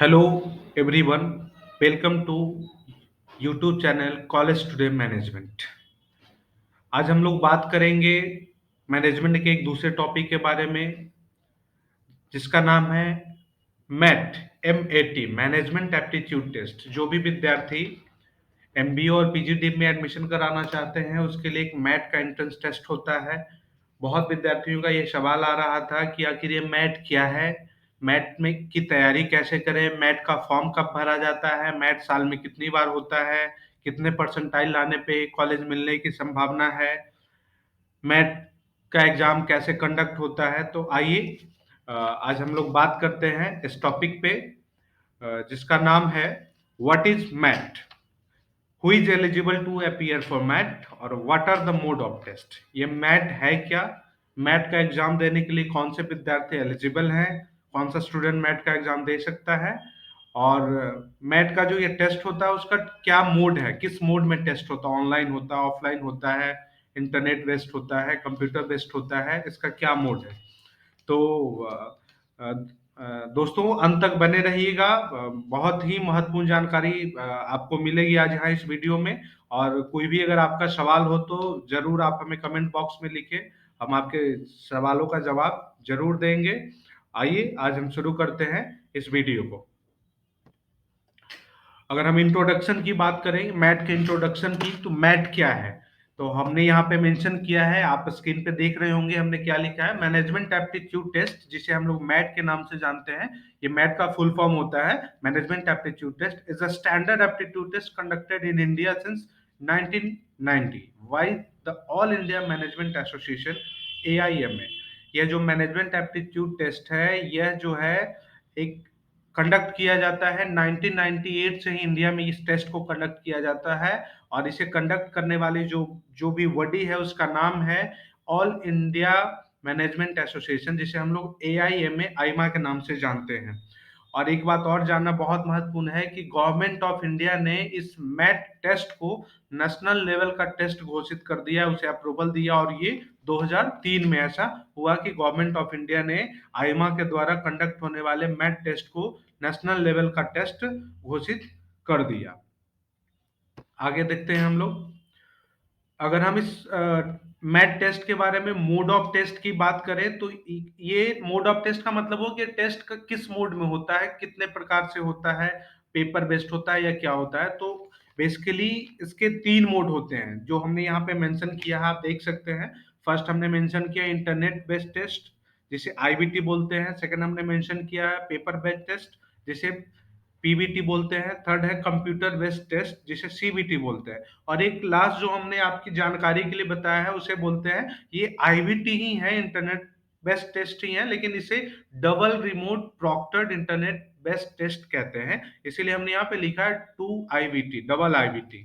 Hello everyone, welcome to YouTube channel college today management. आज हम लोग बात करेंगे मैनेजमेंट के एक दूसरे टॉपिक के बारे में, जिसका नाम है MAT MAT management aptitude test. जो भी विद्यार्थी MBA और PGD में एडमिशन कराना चाहते हैं उसके लिए एक मैट का एंट्रेंस टेस्ट होता है। बहुत विद्यार्थियों का ये सवाल आ रहा था कि आखिर ये मैट क्या है, मैट में की तैयारी कैसे करें, मैट का फॉर्म कब भरा जाता है, मैट साल में कितनी बार होता है, कितने परसेंटाइल लाने पे कॉलेज मिलने की संभावना है, मैट का एग्जाम कैसे कंडक्ट होता है। तो आइए आज हम लोग बात करते हैं इस टॉपिक पे, जिसका नाम है what is MAT, who is eligible to appear for MAT और what are the mode of test. ये मैट है क्या, मैट का एग्जाम देने के लिए कौन से विद्यार्थी एलिजिबल हैं, कौन सा स्टूडेंट मैट का एग्जाम दे सकता है, और मैट का जो ये टेस्ट होता है उसका क्या मोड है, किस मोड में टेस्ट होता है, ऑनलाइन होता है, ऑफलाइन होता है, इंटरनेट बेस्ड होता है, कंप्यूटर बेस्ड होता है, इसका क्या मोड है। तो अ, दोस्तों अंत तक बने रहिएगा, बहुत ही महत्वपूर्ण जानकारी आपको मिलेगी आज यहाँ इस वीडियो में। और कोई भी अगर आपका सवाल हो तो जरूर आप हमें कमेंट बॉक्स में लिखें, हम आपके सवालों का जवाब जरूर देंगे। आइए आज हम शुरू करते हैं इस वीडियो को। अगर हम इंट्रोडक्शन की बात करें, मैट के इंट्रोडक्शन की, तो मैट क्या है, तो हमने यहाँ पे मेंशन किया है, आप स्क्रीन पे देख रहे होंगे हमने क्या लिखा है, मैनेजमेंट एप्टीट्यूड टेस्ट, जिसे हम लोग मैट के नाम से जानते हैं। ये मैट का फुल फॉर्म होता है management aptitude test is a standard aptitude test conducted in India since 1990 by the All India Management Association AIMA। यह जो मैनेजमेंट एप्टीट्यूड टेस्ट है, यह जो है एक कंडक्ट किया जाता है 1998 से ही इंडिया में इस टेस्ट को कंडक्ट किया जाता है। और इसे कंडक्ट करने वाली जो जो भी बॉडी है उसका नाम है ऑल इंडिया मैनेजमेंट एसोसिएशन, जिसे हम लोग AIMA आईमा के नाम से जानते हैं। और एक बात और जानना बहुत महत्वपूर्ण है कि गवर्नमेंट ऑफ इंडिया ने इस मैट टेस्ट को नेशनल लेवल का टेस्ट घोषित कर दिया, उसे अप्रूवल दिया, और ये 2003 में ऐसा हुआ कि गवर्नमेंट ऑफ इंडिया ने आईमा के द्वारा कंडक्ट होने वाले मैट टेस्ट को नेशनल लेवल का टेस्ट घोषित कर दिया। आगे देखते हैं हम लोग। अगर हम इस मैट टेस्ट के बारे में मोड ऑफ टेस्ट की बात करें तो ये मोड ऑफ टेस्ट का मतलब हो कि टेस्ट का किस मोड में होता है, कितने प्रकार से होता है, पेपर बेस्ड होता है या क्या होता है। तो बेसिकली इसके तीन मोड होते हैं जो हमने यहाँ पे मेंशन किया है, आप देख सकते हैं। फर्स्ट हमने मेंशन किया इंटरनेट बेस्ड टेस्ट, जिसे IBT बोलते हैं। सेकंड हमने मेंशन किया है पेपर बेस्ड टेस्ट, जिसे PBT बोलते हैं। थर्ड है कंप्यूटर बेस्ड टेस्ट, जिसे CBT बोलते हैं। और एक लास्ट जो हमने आपकी जानकारी के लिए बताया है उसे बोलते हैं, ये IBT ही है, इंटरनेट बेस्ड टेस्ट ही है, लेकिन इसे double remote proctored internet based test कहते हैं। इसीलिए हमने यहाँ पे लिखा है 2 IBT, डबल IBT।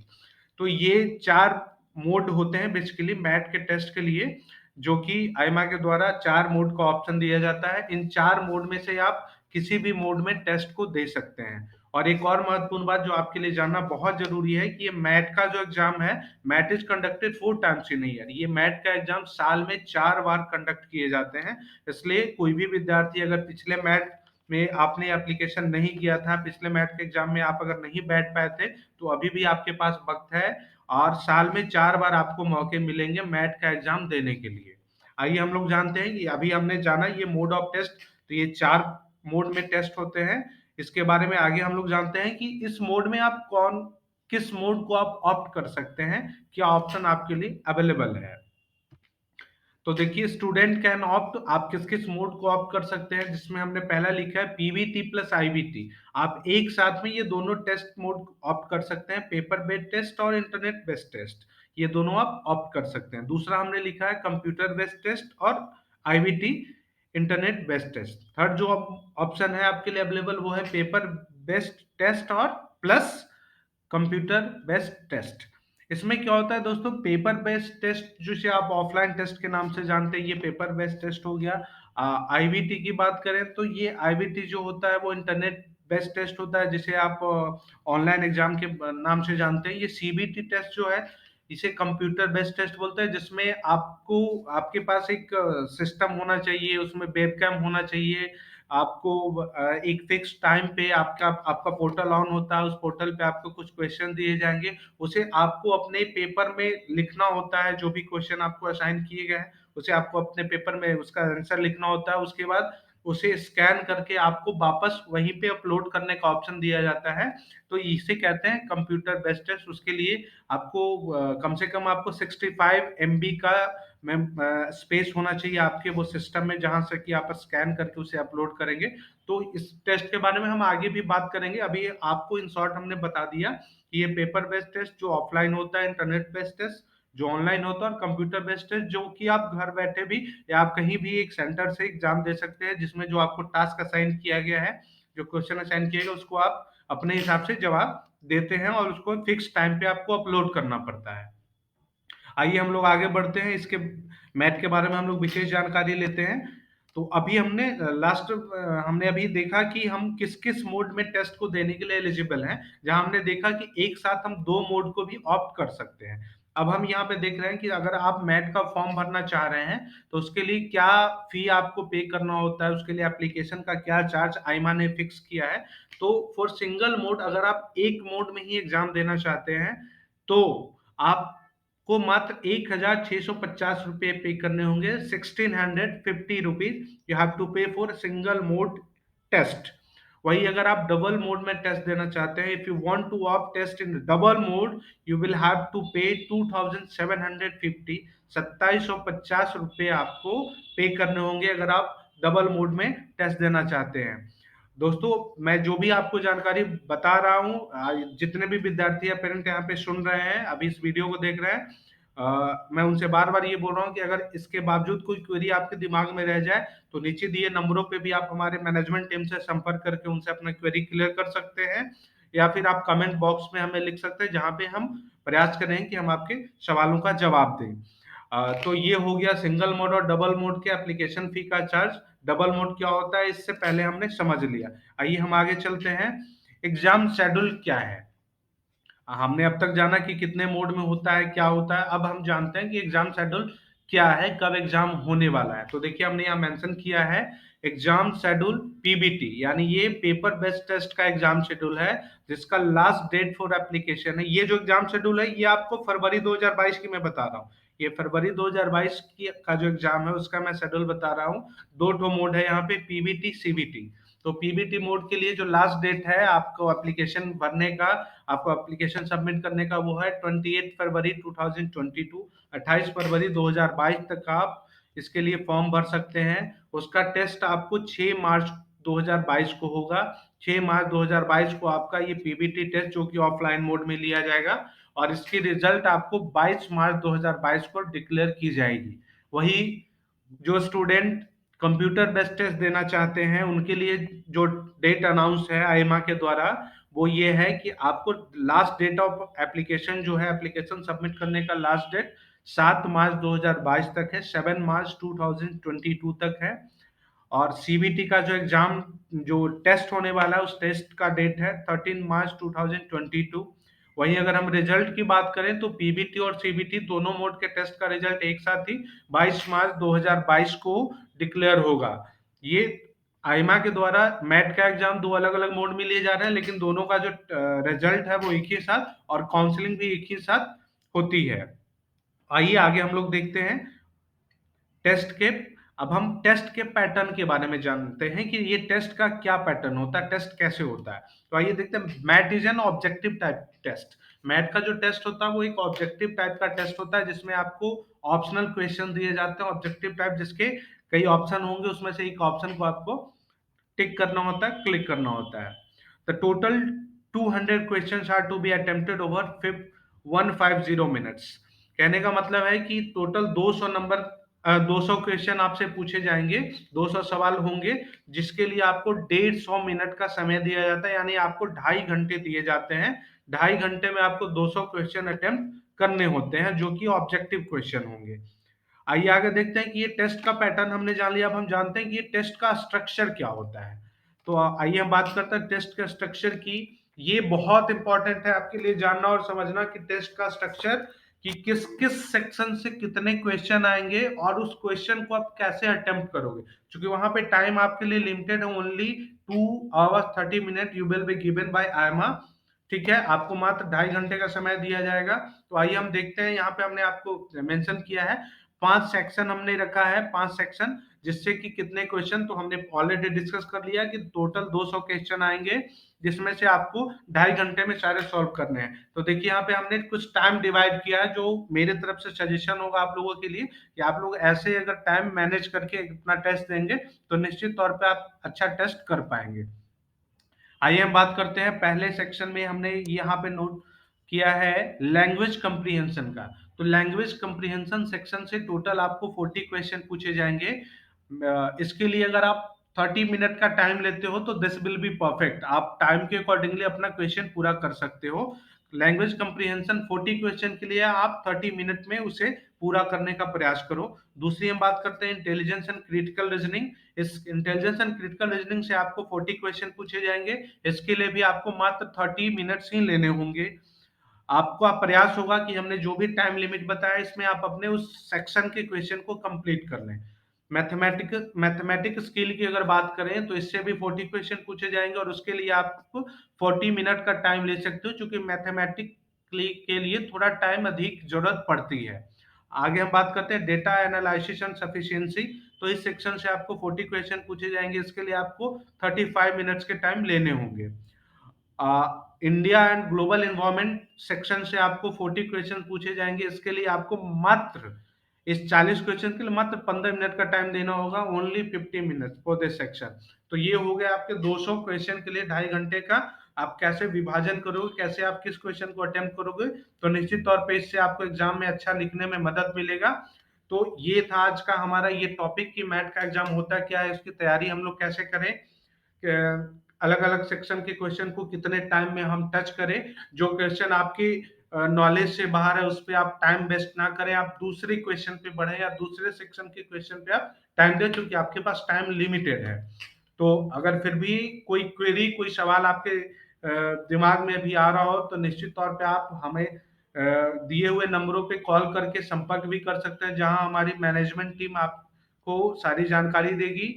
तो ये चार मोड होते हैं बेसिकली मैट के टेस्ट के लिए, जो कि आईमा के द्वारा चार मोड का ऑप्शन दिया जाता है। इन चार मोड में से आप किसी भी मोड में टेस्ट को दे सकते हैं। और एक और महत्वपूर्ण बात जो आपके लिए जानना बहुत जरूरी है कि ये मैट का जो एग्जाम है, MAT is conducted 4 times in year. ये मैट का एग्जाम साल में 4 बार कंडक्ट किए जाते हैं। इसलिए कोई भी विद्यार्थी अगर पिछले मैट में आपने एप्लीकेशन नहीं किया था, पिछले मैट के एग्जाम में आप अगर नहीं बैठ पाए थे, तो अभी भी आपके पास वक्त है, और साल में 4 बार आपको मौके मिलेंगे मैट का एग्जाम देने के लिए। आइए हम लोग जानते हैं कि अभी हमने जाना ये मोड ऑफ टेस्ट, तो ये चार मोड में टेस्ट होते हैं। इसके बारे में आगे हम लोग जानते हैं कि इस मोड में आप किस मोड को आप ऑप्ट कर सकते हैं, क्या ऑप्शन आपके लिए अवेलेबल है। तो देखिए स्टूडेंट कैन ऑप्ट, आप किस किस मोड को ऑप्ट कर सकते हैं, जिसमें हमने पहला लिखा है PBT प्लस IBT। आप एक साथ में ये दोनों टेस्ट मोड ऑप्ट कर सकते हैं, पेपर बेस्ड टेस्ट और इंटरनेट बेस्ड टेस्ट, ये दोनों आप ऑप्ट कर सकते हैं। दूसरा हमने लिखा है कंप्यूटर बेस्ड टेस्ट और IBT internet based test. Third जो ऑप्शन है आपके लिए अवेलेबल वो है पेपर बेस्ड टेस्ट और प्लस कंप्यूटर बेस्ड टेस्ट। इसमें क्या होता है दोस्तों, पेपर बेस्ड टेस्ट जिसे आप ऑफलाइन टेस्ट के नाम से जानते हैं, ये पेपर बेस्ड टेस्ट हो गया। IBT की बात करें तो ये IBT जो होता है वो इंटरनेट बेस्ड टेस्ट होता है, जिसे आप ऑनलाइन एग्जाम के नाम से जानते हैं। ये CBT टेस्ट जो है इसे कंप्यूटर बेस्ड टेस्ट बोलते हैं, जिसमें आपको आपके पास एक सिस्टम होना चाहिए, उसमें वेबकैम होना चाहिए, आपको एक फिक्स टाइम पे आपका आपका पोर्टल ऑन होता है, उस पोर्टल पे आपको कुछ क्वेश्चन दिए जाएंगे, उसे आपको अपने पेपर में लिखना होता है। जो भी क्वेश्चन आपको असाइन किए गए हैं उसे आपको अपने पेपर में उसका आंसर लिखना होता है। उसके बाद उसे स्कैन करके आपको वापस वहीं पे अपलोड करने का ऑप्शन दिया जाता है। तो इसे कहते हैं कंप्यूटर बेस्ड टेस्ट। उसके लिए आपको कम से कम आपको 65 MB का स्पेस होना चाहिए आपके वो सिस्टम में, जहां से कि आप स्कैन करके उसे अपलोड करेंगे। तो इस टेस्ट के बारे में हम आगे भी बात करेंगे। अभी आपको इन शॉर्ट हमने बता दिया कि ये पेपर बेस्ड टेस्ट जो ऑफलाइन होता है, इंटरनेट बेस्ड टेस्ट जो ऑनलाइन होता है, और कंप्यूटर बेस्ड टेस्ट जो कि आप घर बैठे भी या आप कहीं भी एक सेंटर से एग्जाम दे सकते हैं, जिसमें जो आपको टास्क असाइन किया गया है, जो क्वेश्चन असाइन किया गया उसको आप अपने हिसाब से जवाब देते हैं और उसको फिक्स टाइम पे आपको अपलोड करना पड़ता है। आइए हम लोग आगे बढ़ते हैं, इसके मैथ के बारे में हम लोग विशेष जानकारी लेते हैं। तो अभी हमने अभी देखा कि हम किस किस मोड में टेस्ट को देने के लिए एलिजिबल हैं, जहां हमने देखा कि एक साथ हम दो मोड को भी ऑप्ट कर सकते हैं। अब हम यहाँ पे देख रहे हैं कि अगर आप मैट का फॉर्म भरना चाह रहे हैं तो उसके लिए क्या फी आपको पे करना होता है, उसके लिए एप्लीकेशन का क्या चार्ज आईमा ने फिक्स किया है। तो फॉर सिंगल मोड, अगर आप एक मोड में ही एग्जाम देना चाहते हैं तो आप को मात्र 1,650 रुपये पे करने होंगे। 1,650 रुपीज यू हैव टू पे फॉर सिंगल मोड टेस्ट। वही अगर आप डबल मोड में टेस्ट देना चाहते हैं, if you want to opt test in double mode, you will have to pay 2,750, 2,750 रुपये आपको पे करने होंगे अगर आप डबल मोड में टेस्ट देना चाहते हैं। दोस्तों, मैं जो भी आपको जानकारी बता रहा हूँ, जितने भी विद्यार्थी या पेरेंट यहाँ पे सुन रहे हैं, अभी इस वीडियो को देख रहे हैं, मैं उनसे बार बार ये बोल रहा हूँ कि अगर इसके बावजूद कोई क्वेरी आपके दिमाग में रह जाए तो नीचे दिए नंबरों पे भी आप हमारे मैनेजमेंट टीम से संपर्क करके उनसे अपना क्वेरी क्लियर कर सकते हैं, या फिर आप कमेंट बॉक्स में हमें लिख सकते हैं, जहाँ पे हम प्रयास करें कि हम आपके सवालों का जवाब दें। तो ये हो गया सिंगल मोड और डबल मोड के एप्लीकेशन फी का चार्ज। डबल मोड क्या होता है इससे पहले हमने समझ लिया। आइए हम आगे चलते हैं। एग्जाम शेड्यूल क्या है? हमने अब तक जाना कि कितने मोड में होता है, क्या होता है। अब हम जानते हैं कि एग्जाम शेड्यूल क्या है, कब एग्जाम होने वाला है। तो देखिए हमने यहाँ मेंशन किया है एग्जाम शेड्यूल पीबीटी, यानी ये पेपर बेस्ड टेस्ट का एग्जाम शेड्यूल है, जिसका लास्ट डेट फॉर एप्लीकेशन है। ये जो एग्जाम शेड्यूल है ये आपको फरवरी 2022 की मैं बता रहा हूँ। ये फरवरी 2022 की का जो एग्जाम है उसका मैं शेड्यूल बता रहा हूँ। दो ठो मोड है यहाँ पे, पीबीटी सीबीटी। तो पीबीटी मोड के लिए जो लास्ट डेट है आपको एप्लीकेशन भरने का, आपको एप्लीकेशन सबमिट करने का, वो है 28 फरवरी 2022। 28 फरवरी 2022 तक आप इसके लिए फॉर्म भर सकते हैं। उसका टेस्ट आपको 6 मार्च 2022 को होगा। 6 मार्च 2022 को आपका ये पीबीटी टेस्ट जो कि ऑफलाइन मोड में लिया जाएगा, और इसकी रिजल्ट आपको 22 मार्च 2022 को डिक्लेयर की जाएगी। वही जो स्टूडेंट कंप्यूटर बेस्ड टेस्ट देना चाहते हैं उनके लिए जो डेट अनाउंस है आईमा के द्वारा, वो ये है कि आपको लास्ट डेट ऑफ एप्लीकेशन जो है, एप्लीकेशन सबमिट करने का लास्ट डेट 7 मार्च 2022 तक है, 7 मार्च 2022 तक है। और सीबीटी का जो एग्जाम जो टेस्ट होने वाला है उस टेस्ट का डेट है 13 मार्च 2022। वहीं अगर हम रिजल्ट की बात करें तो पीबीटी और सीबीटी दोनों मोड के टेस्ट का रिजल्ट एक साथ ही 22 मार्च 2022 को डिक्लेयर होगा। ये आईमा के द्वारा मैट का एग्जाम दो अलग अलग मोड में लिए जा रहे हैं, लेकिन दोनों का जो रिजल्ट है वो एक ही साथ, और काउंसलिंग भी एक ही साथ होती है। आइए आगे हम लोग देखते हैं टेस्ट के। अब हम टेस्ट के पैटर्न के बारे में जानते हैं कि ये टेस्ट का क्या पैटर्न होता है, टेस्ट कैसे होता है। तो आइए देखते हैं। MAT is an objective type test. MAT का जो टेस्ट होता है वो एक ऑब्जेक्टिव टाइप का टेस्ट होता है, जिसमें आपको ऑप्शनल क्वेश्चन दिए जाते हैं ऑब्जेक्टिव टाइप, जिसके कई ऑप्शन होंगे, उसमें से एक ऑप्शन को आपको टिक करना होता है, क्लिक करना होता है। The total 200 questions are to be attempted over 150 minutes. कहने का मतलब है कि टोटल 200 नंबर 200 क्वेश्चन आपसे पूछे जाएंगे, 200 सवाल होंगे, जिसके लिए आपको 150 मिनट का समय दिया जाता है, यानी आपको 2.5 घंटे दिए जाते हैं। 2.5 घंटे में आपको 200 क्वेश्चन अटेम्प्ट करने होते हैं, जो कि ऑब्जेक्टिव क्वेश्चन होंगे। आइए आगे देखते हैं कि ये टेस्ट का पैटर्न हमने जान लिया। अब हम जानते हैं कि ये टेस्ट का स्ट्रक्चर क्या होता है। तो आइए हम बात करते हैं टेस्ट के स्ट्रक्चर की। ये बहुत इंपॉर्टेंट है आपके लिए जानना और समझना कि टेस्ट का स्ट्रक्चर कि किस किस सेक्शन से कितने क्वेश्चन आएंगे और उस क्वेश्चन को आप कैसे अटेम्प्ट करोगे, क्योंकि वहां पे टाइम आपके लिए लिमिटेड है, only 2 hours 30 minutes you will be given by Aima. ठीक है, आपको मात्र 2.5 घंटे का समय दिया जाएगा। तो आइए हम देखते हैं, यहाँ पे हमने आपको मेंशन किया है 5 सेक्शन हमने रखा है, 5 सेक्शन, जिससे कि कितने क्वेश्चन, तो हमने ऑलरेडी डिस्कस कर लिया कि टोटल 200 क्वेश्चन आएंगे, जिसमें से आपको 2.5 घंटे में सारे सॉल्व करने हैं। तो देखिए यहाँ पे हमने कुछ टाइम डिवाइड किया है, जो मेरे तरफ से सजेशन होगा आप लोगों के लिए कि आप लोग ऐसे अगर टाइम मैनेज करके अपना टेस्ट देंगे तो निश्चित तौर पे आप अच्छा टेस्ट कर पाएंगे। आइए हम बात करते हैं, पहले सेक्शन में हमने यहाँ पे नोट किया है लैंग्वेज कंप्रीहेंशन का। तो लैंग्वेज कंप्रीहेंशन सेक्शन से टोटल आपको 40 क्वेश्चन पूछे जाएंगे। इसके लिए अगर आप 30 मिनट का टाइम लेते हो तो दिस विल बी परफेक्ट, आप टाइम के अकॉर्डिंगली अपना क्वेश्चन पूरा कर सकते हो। लैंग्वेज कंप्रीहेंशन 40 क्वेश्चन के लिए आप 30 मिनट में उसे पूरा करने का प्रयास करो। दूसरी हम बात करते हैं इंटेलिजेंस एंड क्रिटिकल रीजनिंग। इस इंटेलिजेंस एंड क्रिटिकल रीजनिंग से आपको 40 क्वेश्चन पूछे जाएंगे। इसके लिए भी आपको मात्र 30 मिनट्स ही लेने होंगे। आपका प्रयास होगा कि हमने जो भी टाइम लिमिट बताया इसमें आप अपने उस सेक्शन के क्वेश्चन को कंप्लीट कर लें। मैथमेटिक स्किल की अगर बात करें तो इससे भी 40 क्वेश्चन पूछे जाएंगे और उसके लिए आप 40 मिनट का टाइम ले सकते हो, क्योंकि मैथमेटिक के लिए थोड़ा टाइम अधिक जरूरत पड़ती है। आगे हम बात करते हैं डेटा एनालिसिस एंड सफिशिएंसी। तो इस सेक्शन से आपको 40 क्वेश्चन पूछे जाएंगे, इसके लिए आपको 35 मिनट्स के टाइम लेने होंगे। India and global environment section से आपको 40 क्वेश्चन पूछे जाएंगे, इसके लिए आपको मात्र इस 40 क्वेश्चन के लिए मात्र 15 मिनट का टाइम देना होगा, only 50 minutes for this section. तो ये हो गया आपके 200 क्वेश्चन के लिए 2.5 घंटे का। आप कैसे विभाजन करोगे, कैसे आप किस क्वेश्चन को अटेम्प्ट करोगे, तो निश्चित तौर पे इससे आपको एग्जाम में अच्छा लिखने में मदद मिलेगा। तो ये था आज का हमारा ये टॉपिक कि मैथ का एग्जाम होता क्या है, इसकी तैयारी हम लोग कैसे करें, अलग अलग सेक्शन के क्वेश्चन को कितने टाइम में हम टच करें। जो क्वेश्चन आपकी नॉलेज से बाहर है उस पर आप टाइम वेस्ट ना करें, आप दूसरे क्वेश्चन पे बढ़े या दूसरे सेक्शन के क्वेश्चन पे आप टाइम दें, क्योंकि आपके पास टाइम लिमिटेड है। तो अगर फिर भी कोई क्वेरी, कोई सवाल आपके दिमाग में भी आ रहा हो तो निश्चित तौर पे आप हमें दिए हुए नंबरों पे कॉल करके संपर्क भी कर सकते हैं, जहां हमारी मैनेजमेंट टीम आपको सारी जानकारी देगी।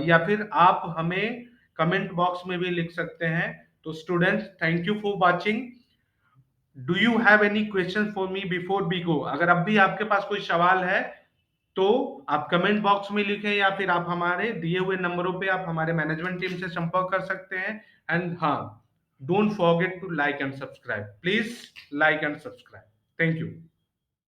या फिर आप हमें कमेंट बॉक्स में भी लिख सकते हैं। तो students, thank you for watching. Do you have any question for me before we go? अगर अब भी आपके पास कोई सवाल है तो आप कमेंट बॉक्स में लिखें, या फिर आप हमारे दिए हुए नंबरों पे आप हमारे मैनेजमेंट टीम से संपर्क कर सकते हैं। एंड हाँ, don't forget to like and subscribe, please like and subscribe. Thank you.